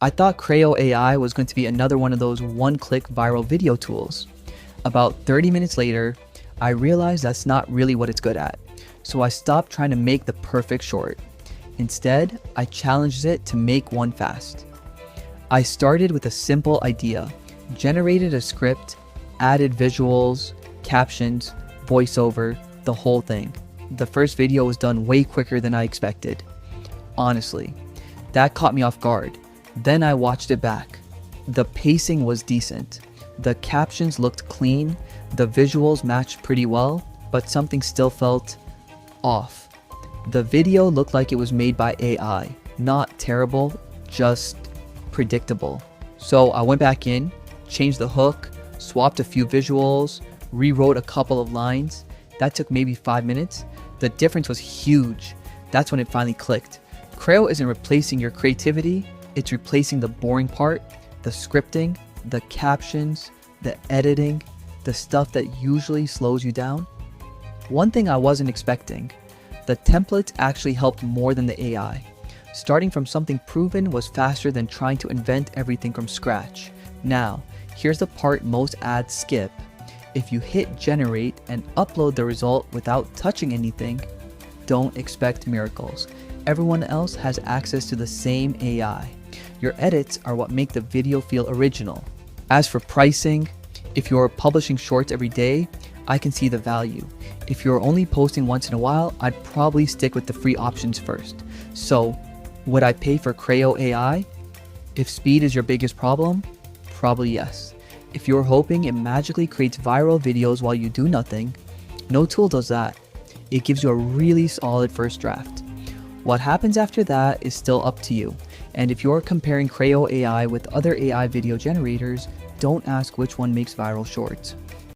I thought Crayo AI was going to be another one of those one-click viral video tools. About 30 minutes later, I realized that's not really what it's good at. So I stopped trying to make the perfect short. Instead, I challenged it to make one fast. I started with a simple idea, generated a script, added visuals, captions, voiceover, the whole thing. The first video was done way quicker than I expected. Honestly, that caught me off guard. Then I watched it back. The pacing was decent. The captions looked clean, the visuals matched pretty well, but something still felt off. The video looked like it was made by AI. Not terrible, just predictable. So I went back in, changed the hook, swapped a few visuals, rewrote a couple of lines. That took maybe 5 minutes. The difference was huge. That's when it finally clicked. Crayo isn't replacing your creativity, it's replacing the boring part, the scripting, the captions, the editing, the stuff that usually slows you down. One thing I wasn't expecting, the templates actually helped more than the AI. Starting from something proven was faster than trying to invent everything from scratch. Now, here's the part most ads skip. If you hit generate and upload the result without touching anything, don't expect miracles. Everyone else has access to the same AI. Your edits are what make the video feel original. As for pricing, if you're publishing shorts every day, I can see the value. If you're only posting once in a while, I'd probably stick with the free options first. So, would I pay for Crayo AI? If speed is your biggest problem, probably yes. If you're hoping it magically creates viral videos while you do nothing, no tool does that. It gives you a really solid first draft. What happens after that is still up to you. And if you're comparing Crayo AI with other AI video generators, don't ask which one makes viral shorts.